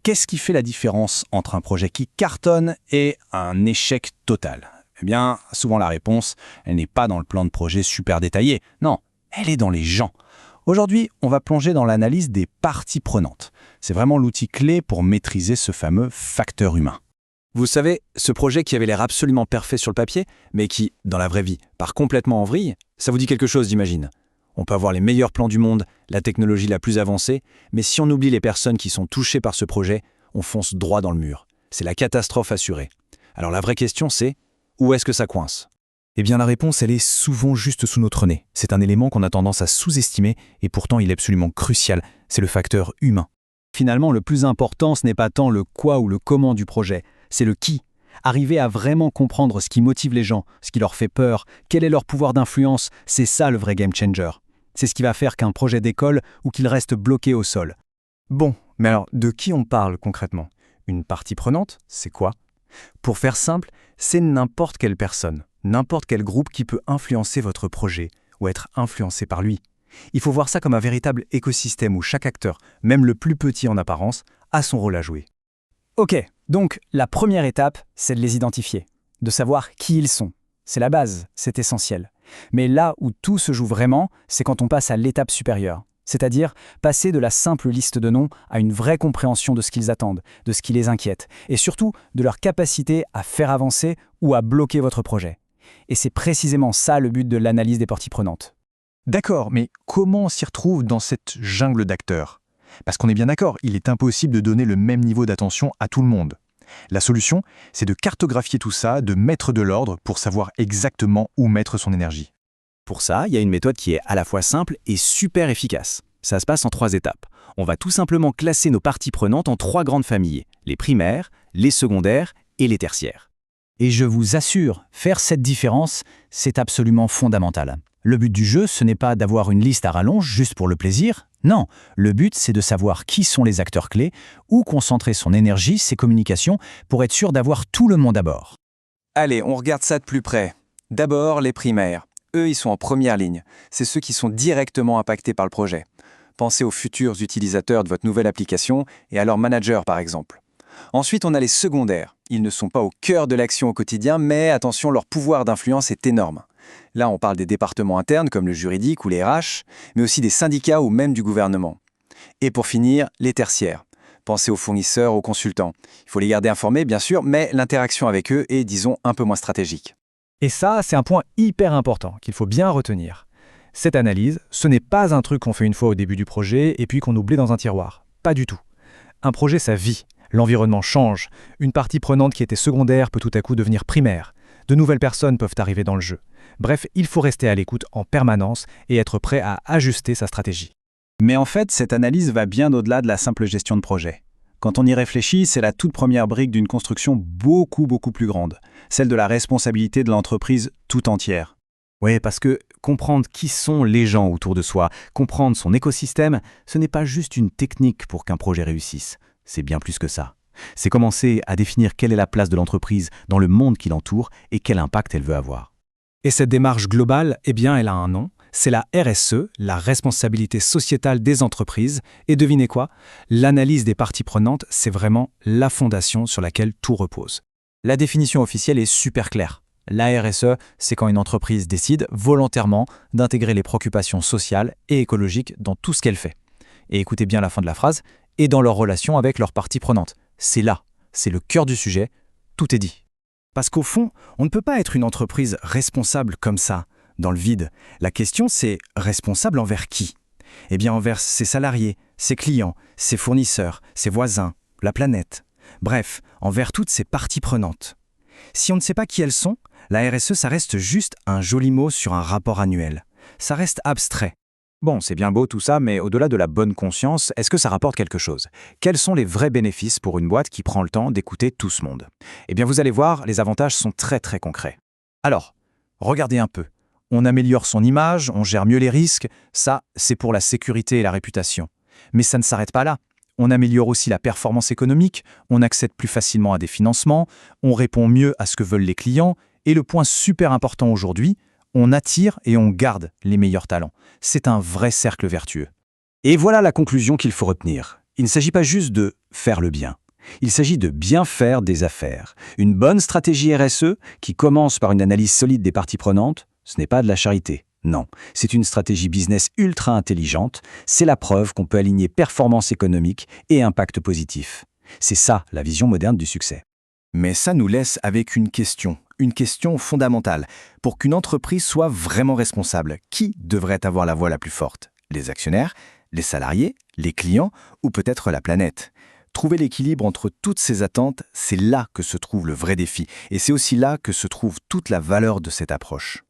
Qu'est-ce qui fait la différence entre un projet qui cartonne et un échec total? Eh bien, souvent la réponse, elle n'est pas dans le plan de projet super détaillé. Non, elle est dans les gens. Aujourd'hui, on va plonger dans l'analyse des parties prenantes. C'est vraiment l'outil clé pour maîtriser ce fameux facteur humain. Vous savez, ce projet qui avait l'air absolument parfait sur le papier, mais qui, dans la vraie vie, part complètement en vrille, ça vous dit quelque chose, j'imagine. On peut avoir les meilleurs plans du monde, la technologie la plus avancée, mais si on oublie les personnes qui sont touchées par ce projet, on fonce droit dans le mur. C'est la catastrophe assurée. Alors la vraie question c'est, où est-ce que ça coince? Eh bien la réponse, elle est souvent juste sous notre nez. C'est un élément qu'on a tendance à sous-estimer et pourtant il est absolument crucial. C'est le facteur humain. Finalement, le plus important, ce n'est pas tant le quoi ou le comment du projet, c'est le qui. Arriver à vraiment comprendre ce qui motive les gens, ce qui leur fait peur, quel est leur pouvoir d'influence, c'est ça le vrai game changer. C'est ce qui va faire qu'un projet décolle ou qu'il reste bloqué au sol. Bon, mais alors de qui on parle concrètement? Une partie prenante, c'est quoi? Pour faire simple, c'est n'importe quelle personne, n'importe quel groupe qui peut influencer votre projet ou être influencé par lui. Il faut voir ça comme un véritable écosystème où chaque acteur, même le plus petit en apparence, a son rôle à jouer. Ok, donc la première étape, c'est de les identifier, de savoir qui ils sont. C'est la base, c'est essentiel. Mais là où tout se joue vraiment, c'est quand on passe à l'étape supérieure. C'est-à-dire passer de la simple liste de noms à une vraie compréhension de ce qu'ils attendent, de ce qui les inquiète, et surtout de leur capacité à faire avancer ou à bloquer votre projet. Et c'est précisément ça le but de l'analyse des parties prenantes. D'accord, mais comment on s'y retrouve dans cette jungle d'acteurs? Parce qu'on est bien d'accord, il est impossible de donner le même niveau d'attention à tout le monde. La solution, c'est de cartographier tout ça, de mettre de l'ordre pour savoir exactement où mettre son énergie. Pour ça, il y a une méthode qui est à la fois simple et super efficace. Ça se passe en 3 étapes. On va tout simplement classer nos parties prenantes en 3 grandes familles, les primaires, les secondaires et les tertiaires. Et je vous assure, faire cette différence, c'est absolument fondamental. Le but du jeu, ce n'est pas d'avoir une liste à rallonge juste pour le plaisir. Non, le but, c'est de savoir qui sont les acteurs clés, où concentrer son énergie, ses communications, pour être sûr d'avoir tout le monde à bord. Allez, on regarde ça de plus près. D'abord, les primaires. Eux, ils sont en première ligne. C'est ceux qui sont directement impactés par le projet. Pensez aux futurs utilisateurs de votre nouvelle application et à leur manager, par exemple. Ensuite, on a les secondaires. Ils ne sont pas au cœur de l'action au quotidien, mais attention, leur pouvoir d'influence est énorme. Là, on parle des départements internes comme le juridique ou les RH, mais aussi des syndicats ou même du gouvernement. Et pour finir, les tertiaires. Pensez aux fournisseurs, aux consultants. Il faut les garder informés, bien sûr, mais l'interaction avec eux est, disons, un peu moins stratégique. Et ça, c'est un point hyper important qu'il faut bien retenir. Cette analyse, ce n'est pas un truc qu'on fait une fois au début du projet et puis qu'on oublie dans un tiroir. Pas du tout. Un projet, ça vit. L'environnement change. Une partie prenante qui était secondaire peut tout à coup devenir primaire. De nouvelles personnes peuvent arriver dans le jeu. Bref, il faut rester à l'écoute en permanence et être prêt à ajuster sa stratégie. Mais en fait, cette analyse va bien au-delà de la simple gestion de projet. Quand on y réfléchit, c'est la toute première brique d'une construction beaucoup plus grande, celle de la responsabilité de l'entreprise tout entière. Oui, parce que comprendre qui sont les gens autour de soi, comprendre son écosystème, ce n'est pas juste une technique pour qu'un projet réussisse. C'est bien plus que ça. C'est commencer à définir quelle est la place de l'entreprise dans le monde qui l'entoure et quel impact elle veut avoir. Et cette démarche globale, eh bien, elle a un nom. C'est la RSE, la responsabilité sociétale des entreprises. Et devinez quoi? L'analyse des parties prenantes, c'est vraiment la fondation sur laquelle tout repose. La définition officielle est super claire. La RSE, c'est quand une entreprise décide volontairement d'intégrer les préoccupations sociales et écologiques dans tout ce qu'elle fait. Et écoutez bien la fin de la phrase, et dans leur relation avec leurs parties prenantes. C'est là, c'est le cœur du sujet, tout est dit. Parce qu'au fond, on ne peut pas être une entreprise responsable comme ça, dans le vide. La question, c'est responsable envers qui? Eh bien, envers ses salariés, ses clients, ses fournisseurs, ses voisins, la planète. Bref, envers toutes ces parties prenantes. Si on ne sait pas qui elles sont, la RSE, ça reste juste un joli mot sur un rapport annuel. Ça reste abstrait. Bon, c'est bien beau tout ça, mais au-delà de la bonne conscience, est-ce que ça rapporte quelque chose? Quels sont les vrais bénéfices pour une boîte qui prend le temps d'écouter tout ce monde? Eh bien, vous allez voir, les avantages sont très concrets. Alors, regardez un peu. On améliore son image, on gère mieux les risques. Ça, c'est pour la sécurité et la réputation. Mais ça ne s'arrête pas là. On améliore aussi la performance économique, on accède plus facilement à des financements, on répond mieux à ce que veulent les clients, et le point super important aujourd'hui, on attire et on garde les meilleurs talents. C'est un vrai cercle vertueux. Et voilà la conclusion qu'il faut retenir. Il ne s'agit pas juste de faire le bien. Il s'agit de bien faire des affaires. Une bonne stratégie RSE qui commence par une analyse solide des parties prenantes, ce n'est pas de la charité. Non, c'est une stratégie business ultra intelligente. C'est la preuve qu'on peut aligner performance économique et impact positif. C'est ça la vision moderne du succès. Mais ça nous laisse avec une question fondamentale. Pour qu'une entreprise soit vraiment responsable, qui devrait avoir la voix la plus forte? Les actionnaires, les salariés, les clients ou peut-être la planète? Trouver l'équilibre entre toutes ces attentes, c'est là que se trouve le vrai défi. Et c'est aussi là que se trouve toute la valeur de cette approche.